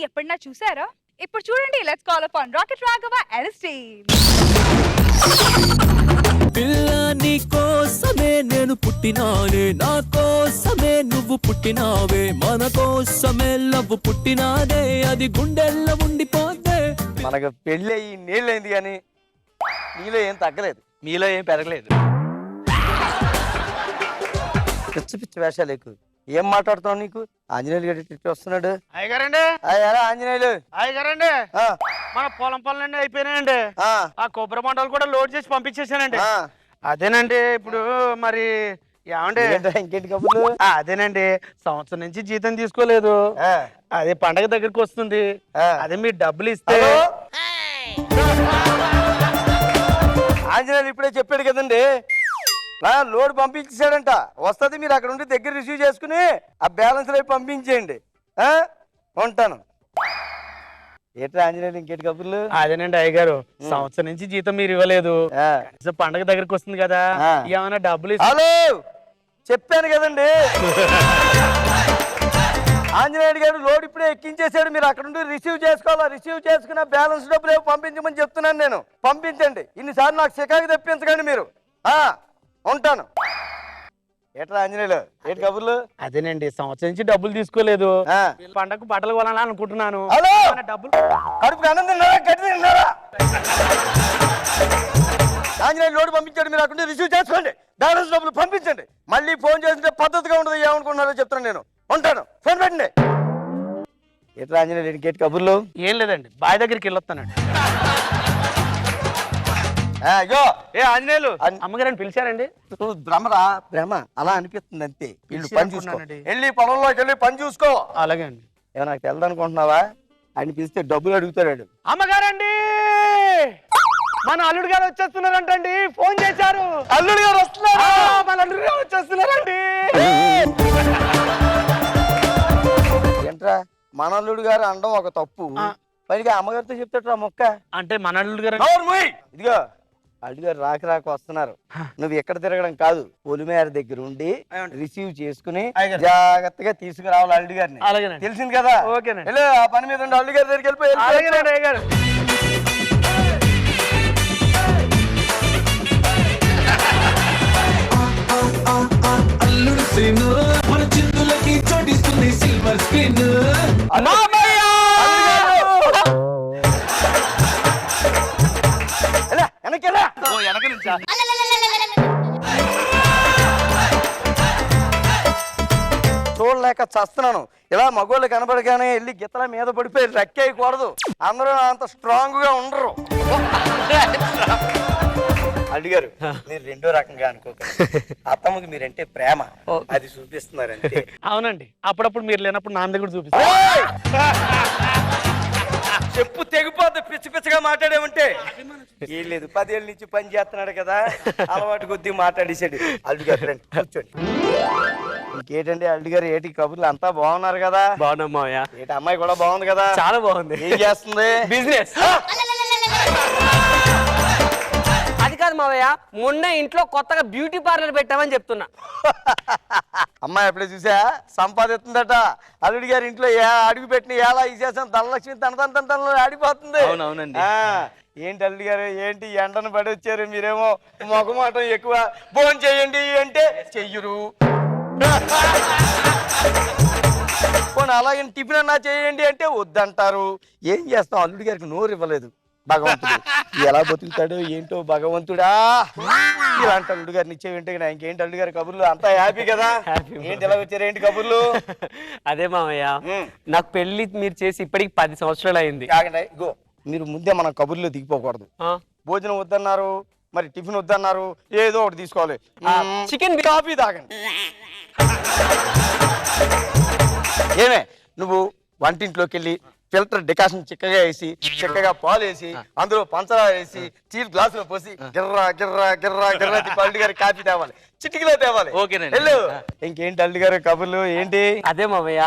ఎప్పుడన్నా చూసారా? ఇప్పుడు చూడండి, let's call upon rocket Raghava and his team. పిల్ల నీ కోసమే నేను పుట్టినానే, నా కోసమే నువ్వు పుట్టినావే, మన కోసమే లవ్ పుట్టినాదే, అది గుండెల్లో ఉండిపోతే. మనకు పెళ్ళి అయ్యి నీళ్ళైంది కానీ నీలో ఏం తగ్గలేదు, మీలో ఏం పెరగలేదు. పిచ్చి పిచ్చి వేషాలు ఎక్కువ. ఏం మాట్లాడుతున్నావు? నీకు ఆంజనేయులు గట్టి వస్తున్నాడు. అయ్యగారండి, ఆంజనేయులు అయ్యగారండి, మన పొలం పనులన్నీ అయిపోయినాయండి. ఆ కొబ్బరి మండలు కూడా లోడ్ చేసి పంపించేసానండి. అదేనండి ఇప్పుడు మరి ఏమండి ఇంకేంటి కబుర్లు? అదేనండి, సంవత్సరం నుంచి జీతం తీసుకోలేదు. అదే పండగ దగ్గరికి వస్తుంది, అదే మీరు డబ్బులు ఇస్తే. ఆంజనేయులు ఇప్పుడే చెప్పాడు కదండి, లోడ్ పంపించేశాడంట. వస్తుంది, మీరు అక్కడ ఉండి దగ్గర రిసీవ్ చేసుకుని ఆ బ్యాలెన్స్ రేపు పంపించేయండి. ఉంటాను. ఏంట్రా ఆంజనేయులు ఇంకేంటి కబుర్లు? అదేనండి అయ్యగారు, సంవత్సరం నుంచి జీతం మీరు ఇవ్వలేదు, పండగ దగ్గరికి వస్తుంది కదా, ఏమైనా డబ్బులు హలో చెప్పాను కదండి. ఆంజనేయుడు గారు లోడ్ ఇప్పుడే ఎక్కించేసాడు, మీరు అక్కడ నుండి రిసీవ్ చేసుకోవాలా. రిసీవ్ చేసుకున్న బ్యాలెన్స్ డబ్బులు ఏమో పంపించమని చెప్తున్నాను నేను. పంపించండి. ఇన్నిసార్లు నాకు చికాకు తెప్పించకండి మీరు. ఉంటాను. ఏట్రా ఆంజనేయులు ఏంటి కబుర్లు? అదేనండి, సంవత్సరం నుంచి డబ్బులు తీసుకోలేదు, పండగకు బట్టలు కొనాలని అనుకుంటున్నాను. హలో డబ్బులు కడుపుకి అన్నం తిన్నారా, గడ్డి తిన్నారా? ఆంజనేయులు లోడ్ పంపించాడు, మీరు అక్కడ రిసీవ్ చేసుకోండి, బ్యాలెన్స్ డబ్బులు పంపించండి. మళ్ళీ ఫోన్ చేస్తుంటే పద్ధతిగా ఉండదు. ఏమనుకున్నారో చెప్తున్నాను నేను. ఉంటాను. ఫోన్ పెట్టండి. ఎట్లా ఆంజనేయులు ఇంకేంటి కబుర్లు? ఏం లేదండి, బాయ్ దగ్గరికి వెళ్ళొస్తానండి. అయ్యో ఏ ఆంజనేయులు, అమ్మగారని పిలిచారండి? భ్రమరా భ్రమ, అలా అనిపిస్తుంది అంతే. వీళ్ళు పని చూసుకో, వెళ్ళి పొలంలోకి వెళ్ళి పని చూసుకో. అలాగే అండి. ఏమో నాకు తెలదనుకుంటున్నావా? ఆయన పిలిస్తే డబ్బులు అడుగుతాడు. అమ్మగారండి, మన అల్లుడు గారు వచ్చేస్తున్నారంటండి, ఫోన్ చేశారు. అల్లుడు గారు వస్తున్నారు, మన అల్లుడు గారు వచ్చేస్తున్నారండి. ఏంట్రా మన అల్లుడు గారు అనడం ఒక తప్పు, పైగా అమ్మగారితో చెప్తాడు రా మొక్క. అంటే మన అల్లుడు గారు ఇదిగో అల్లుడు గారు రాక వస్తున్నారు. నువ్వు ఎక్కడ తిరగడం కాదు, పొలిమేర దగ్గర ఉండి రిసీవ్ చేసుకుని జాగ్రత్తగా తీసుకురావాలి అల్లుడు గారిని. అలాగే తెలిసింది కదా? ఓకేనండి. ఆ పని మీద ఉండి అల్లుడు గారి దగ్గరికి వెళ్ళిపోయి. అల్లుడు శ్రీను మన చిందులకి చోటిస్తుంది సిల్వర్ స్క్రీన్. చూడలేక చస్తున్నాను. ఇలా మగోళ్ళు కనబడగానే వెళ్ళి గిత్తల మీద పడిపోయి రెక్కేయకూడదు. అందరూ అంత స్ట్రాంగ్ గా ఉండరు. అడిగారు మీరు రెండో రకంగా అనుకోకండి. అత్తమ్మకి మీరంటే ప్రేమ, అది చూపిస్తున్నారంటే. అవునండి, అప్పుడప్పుడు మీరు లేనప్పుడు నాన్న దగ్గర చూపిస్తారు. చెప్పు తెగిపోద్ది పిచ్చి పిచ్చగా మాట్లాడేమంటే. ఏం లేదు, 10 ఏళ్ళ నుంచి పని చేస్తున్నాడు కదా, అలవాటు కొద్ది మాట్లాడేసాడు. అల్లుడు గారు రండి కూర్చోండి. ఇంకేంటండి అల్లుడు గారు, ఏటి కబుర్లు అంతా బాగున్నారు కదా? బాగున్నామ్మా. ఏటి అమ్మాయి కూడా బాగుంది కదా? చాలా బాగుంది. ఏం చేస్తుంది? బిజినెస్. అది కాదు మావయ్య, మొన్న ఇంట్లో కొత్తగా బ్యూటీ పార్లర్ పెట్టామని చెప్తున్నా. అమ్మాయి ఎప్పుడే చూసా సంపాదిస్తుందట. అల్లుడి గారి ఇంట్లో అడుగు పెట్టిన ఎలా ఇసేసాం ధనలక్ష్మి తనలో ఆడిపోతుంది. అవునవునండి. ఏంటి అల్లుడి గారు, ఏంటి ఎండను పడి వచ్చారు? మీరేమో మొగమాటం ఎక్కువ. భోజనం చేయండి అంటే చెయ్యరు. పోనీ అలాగే టిఫిన్ అన్నా చేయండి అంటే వద్దంటారు. ఏం చేస్తాం? అల్లుడి గారికి నోరు ఇవ్వలేదు భగవంతుడు. ఎలా బతుకుతాడో ఏంటో భగవంతుడా. ఇలాంటి అల్లుడు గారిని ఇచ్చేవింటే ఇంకేంటి అల్లుడు గారి కబుర్లు? అంతా హ్యాపీ కదా? ఏంటి ఎలా వచ్చారు, ఏంటి కబుర్లు? అదే మావయ్య, నాకు పెళ్లి మీరు చేసి ఇప్పటికి 10 సంవత్సరాలు అయింది. గో మీరు ముందే మన కబుర్లో దిగిపోకూడదు. భోజనం వద్దన్నారు, మరి టిఫిన్ వద్దన్నారు, ఏదో ఒకటి తీసుకోవాలి. చికెన్ కాఫీ తాగండి. ఏమే నువ్వు వంటింట్లోకి వెళ్ళి ఫిల్టర్ డికాషన్ చిక్కగా వేసి, చిక్కగా పాలు వేసి, అందులో పంచదార వేసి, స్టీల్ గ్లాసులో పోసి గిర్రా గిర్రా గిర్రా గిర్రా తిప్పి అల్లుడి గారికి కాఫీ తేవాలి. చిటికలో తేవాలి. ఓకేనండి. వెళ్ళు. ఇంకేంటి అల్లుడు గారు కబుర్లు ఏంటి? అదే మామయ్య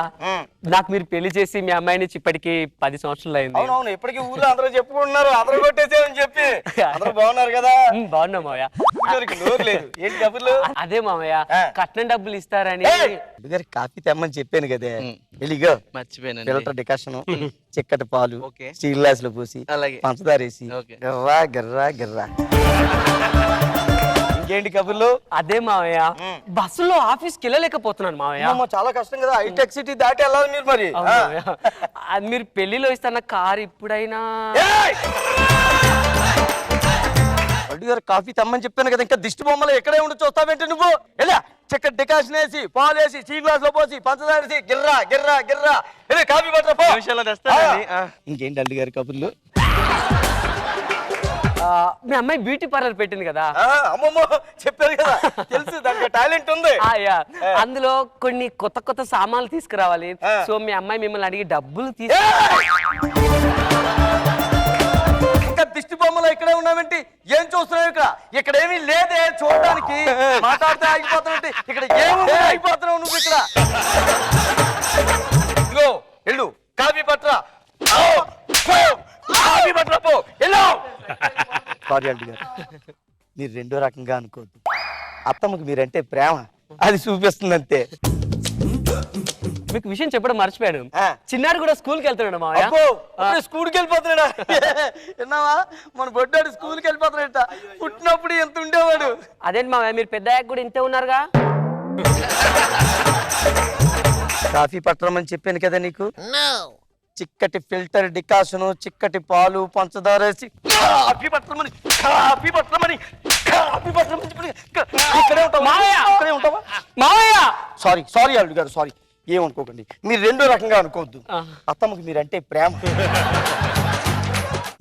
నాకు మీరు పెళ్లి చేసి మీ అమ్మాయిని ఇప్పటికి 10 సంవత్సరాలు అయింది. అవునవును, ఇప్పటికీ ఊర్లో అందరూ చెప్పుకుంటున్నారు అందరూ కొట్టేసామని చెప్పి. అందరూ బాగున్నారు కదా? బాగున్నా మామయ్య. గారికి నోరు లేదు. ఏంటి కబుర్లు? అదే మామయ్య కట్నం డబ్బులు ఇస్తారని. అల్లుడు గారికి కాఫీ తెమ్మని చెప్పాను కదే. వెళ్ళిగో మర్చిపోయానండి. ఫిల్టర్ డికాషన్, చిక్కటి పాలు ఓకే. స్టీల్ గ్లాస్ లో పోసి అలాగే. పంచదార వేసి ఓకే. గర్రా గర్రా గర్రా. ఇంకేంటి కబుర్లు? అదే మామయ్య బస్సులో ఆఫీస్కి వెళ్ళలేకపోతున్నాను మామయ్య. అమ్మమ్మ, చాలా కష్టం కదా, హైటెక్ సిటీ దాటి వెళ్ళాలి మీరు మరి. అవును మామయ్య. అది మీరు పెళ్లిలో ఇస్తున్న కారు ఇప్పుడైనా. అల్లుడు గారు కాఫీ తెమ్మని చెప్పాను కదా, ఇంకా దిష్టి బొమ్మలు ఎక్కడే ఉండి చూస్తావేంటి నువ్వు? ఎలా చక్కటి డికాషన్ వేసి పాలు వేసి స్టీల్ గ్లాస్ లో పోసి పంచదార వేసి గిర్రా గిర్రా గిర్రా వెళ్ళి కాఫీ పట్టరా. ఇంకేంటి అల్లుడు గారి కబుర్లు? మీ అమ్మాయి బ్యూటీ పార్లర్ పెట్టింది కదా. అమ్మమ్మ, చెప్పారు కదా, తెలుసు, దానికి టాలెంట్ ఉంది. అందులో కొన్ని కొత్త కొత్త సామాన్లు తీసుకురావాలి. సో మీ అమ్మాయి మిమ్మల్ని అడిగి డబ్బులు ఇంకా దిష్టి బొమ్మలు ఇక్కడే ఉన్నావేంటి? ఏం చూస్తున్నావు ఇక్కడ? ఇక్కడ ఏమీ లేదే చూడడానికి. మాట్లాడితే ఆగిపోతానంటే ఇక్కడ ఏమి ఆగిపోతున్నావు నువ్వు ఇక్కడ? ఇదిగో వెళ్ళు, కాఫీ పట్రా. కాఫీ పట్రా పో, వెళ్ళు. సారీ అల్లుడు గారు, మీరు రెండో రకంగా అనుకోవద్దు. అత్తమ్మకి మీరంటే ప్రేమ, అది చూపిస్తుంది అంతే. మీకు విషయం చెప్పడం మర్చిపోయాను. చిన్నాడు కూడా స్కూల్కి వెళ్తున్నాడు మామయ్య. స్కూల్కి వెళ్ళిపోతున్నాడా? విన్నావా, మన బొడ్డాడు స్కూల్కి వెళ్ళిపోతున్నాడట. పుట్టినప్పుడు ఎంత ఉండేవాడు. అదేంటి మామయ్య, మీరు పెద్ద కూడా ఇంతే ఉన్నారుగా. కాఫీ పట్టమని చెప్పాను కదా నీకు. చిక్కటి ఫిల్టర్ డికాషన్, చిక్కటి పాలు పంచదార వేసి కాఫీ పట్టమని ఇక్కడే ఉంటావా? సారీ సారీ అల్లుడు గారు, సారీ. ఏమనుకోకండి, మీరు రెండో రకంగా అనుకోవద్దు. అత్తమ్మకి మీరంటే ప్రేమ.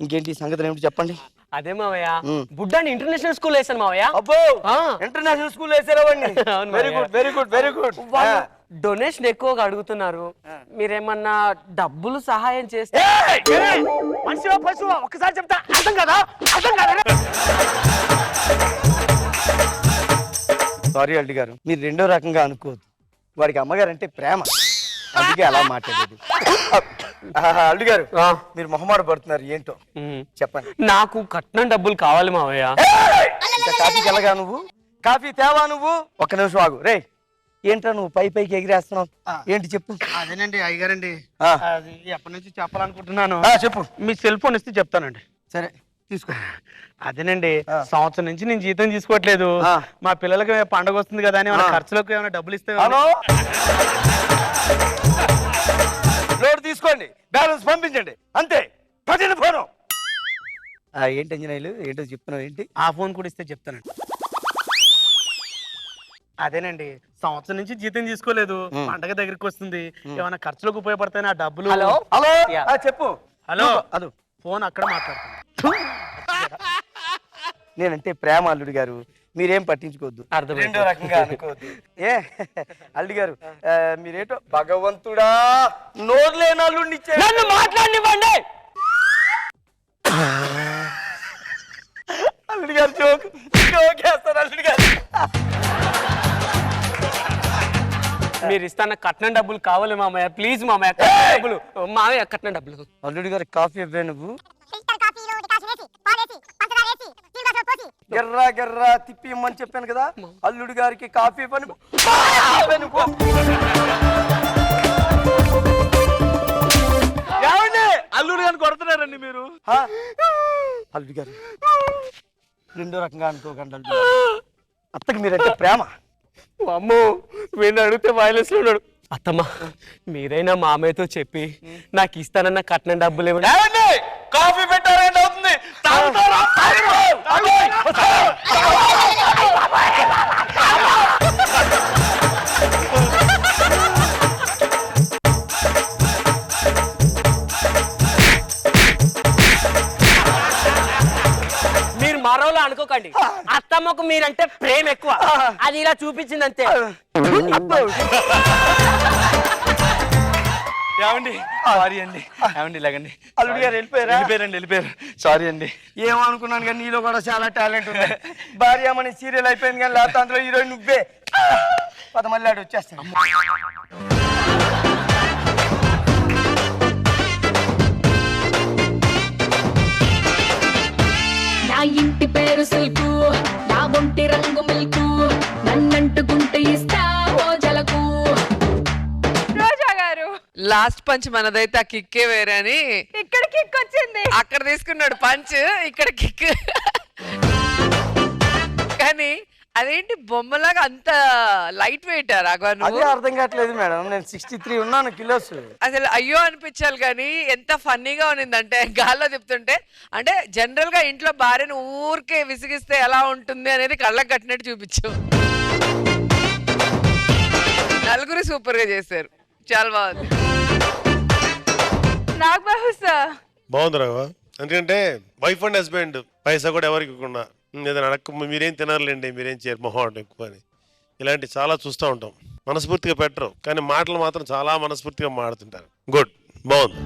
ఇంకేంటి సంగతి ఏమిటి చెప్పండి? అదే మామయ్య బుడ్డాన్ని ఇంటర్నేషనల్ స్కూల్ వేసాను మామయ్య. అబ్బో, ఇంటర్నేషనల్ స్కూల్ వేసారా? Very good very good very good. Donation ఎక్కువగా అడుగుతున్నారు. మీరేమన్నా డబ్బులు సహాయం చేస్తే. ఒక్కసారి చెప్తా అర్థం కదా? సారీ అల్లుడు గారు, మీరు రెండో రకంగా అనుకోవద్దు. వాడికి అమ్మగారు అంటే ప్రేమ, అందుకే అలా మాట్లాడేది. అల్లుడు గారు, మీరు మొహమాట పడుతున్నారు ఏంటో చెప్పండి. నాకు కట్నం డబ్బులు కావాలి మావయ్య. కాఫీకి వెళ్ళగా నువ్వు? కాఫీ తేవా నువ్వు? ఒక్క నిమిషం ఆగు. రే, ఏంట్రా నువ్వు పైకి ఎగిరేస్తున్నావు? ఏంటి చెప్పు. అదేనండి అయ్యగారండి, అది ఎప్పటి నుంచి చెప్పాలనుకుంటున్నాను. చెప్పు. మీ సెల్ ఫోన్ ఇస్తే చెప్తానండి. సరే తీసుకో. అదేనండి, సంవత్సరం నుంచి నేను జీతం తీసుకోవట్లేదు. మా పిల్లలకి పండగ వస్తుంది కదా అని మన ఖర్చులకు ఏమైనా డబ్బులు ఇస్తే. లోడ్ తీసుకోండి, బ్యాలెన్స్ పంపించండి, అంతే. పదిన ఫోను. ఏంటి అంజనాయులు, ఏంటో చెప్తున్నావు ఏంటి? ఆ ఫోన్ కూడా ఇస్తే చెప్తానండి. అదేనండి, సంవత్సరం నుంచి జీతం తీసుకోలేదు. పండగ దగ్గరికి వస్తుంది, ఏమైనా ఖర్చులకు ఉపయోగపడతాయి ఆ డబ్బులు. హలో హలో, చెప్పు. హలో, అదు ఫోన్ అక్కడ మాట్లాడుతుంది. నేనంటే ప్రేమ అల్లుడు గారు, మీరేం పట్టించుకోవద్దు. రెండో రకంగా అనుకోవద్దు. అల్లుడు గారు, మీరేటో భగవంతుడా నోరు లేని అల్లుడిని ఇచ్చారు. నన్ను మాట్లాడినివ్వండి. అల్లుడు గారు జోక్ వేస్తారు. అల్లుడు గారు, మీరు ఇస్తాన్న కట్నం డబ్బులు కావాలి మామయ్య, ప్లీజ్ మామయ్య. డబ్బులు మామయ్య, కట్నం డబ్బులు. అల్లుడు గారు కాఫీ ఇవ్వే నువ్వు. గెర్రా గెర్రా తిప్పి ఇమ్మని చెప్పాను కదా. అల్లుడు గారికి కాఫీ పని. అల్లుడు గారిని కొడుతున్నారండి మీరు. అల్లుడు గారు రెండో రకంగా అనుకోకండి. అల్లుడు అత్తకి మీరంటే ప్రేమ. అమ్మో, వీడిని అడిగితే వైలెన్స్ లో ఉన్నాడు. అత్తమ్మ, మీరైనా మామయ్యతో చెప్పి నాకు ఇస్తానన్న కట్నం డబ్బులు ఇవ్వండి. కాఫీ పెట్టారంటే అవుతుంది. మీరు మరోలా అనుకోకండి. అత్తమ్మకు మీరంటే ప్రేమ ఎక్కువ, అది ఇలా చూపించింది అంతే. ఏమండి సారీ అండి ఏమండి లేకండి అల్లుడు గారు వెళ్ళిపోయారా? వెళ్ళిపోయారు సారీ అండి. ఏమనుకున్నాను కానీ నీలో కూడా చాలా టాలెంట్ ఉంది. భార్యమని సీరియల్ అయిపోయింది కానీ లేకపోతే అందులో హీరోయిన్ నువ్వే. పద మళ్ళీ ఆడు వచ్చేస్తాను. నా ఇంటి పేరు సిల్కు, నా ఒంటి రంగు మిల్కు, నన్నంటుకుంటే ఇస్తా ఓ జలకు. రోజా గారు లాస్ట్ పంచ్ మనదైతే ఆ కిక్కే వేరే అని ఇక్కడ కిక్ వచ్చింది. అక్కడ తీసుకున్నాడు పంచ్, ఇక్కడ కిక్. కానీ అదేంటి బొమ్మలాగా అంత లైట్ వెయిట్ రాఘవ అదే నువ్వు? అర్థం కావట్లేదు మేడం. నేను 63 ఉన్నాను కిలోస్. అసలు అయ్యో అనిపించాలి కానీ ఎంత ఫన్నీగా ఉన్నిందంటే గాల్లో తిప్పుతుంటే. అంటే జనరల్ గా ఇంట్లో భార్యను ఊరికే విసిగిస్తే ఎలా ఉంటుంది అనేది కళ్ళకు కట్టినట్టు చూపించావు. నలుగురు సూపర్ గా చేశారు, చాలా బాగుంది. నాగబాబు సార్ బాగుంది రాఘవ. ఎందుకంటే వైఫ్ అండ్ హస్బెండ్ పైసా కూడా ఎవరికి ఇవ్వకుండా ఏదైనా అడక్క మీరేం తినాలండి, మీరేం చేయరు మొహం ఎక్కువ అని ఇలాంటి చాలా చూస్తూ ఉంటాం. మనస్ఫూర్తిగా పెట్టరు కానీ మాటలు మాత్రం చాలా మనస్ఫూర్తిగా మాడుతుంటారు. గుడ్, బాగుంది.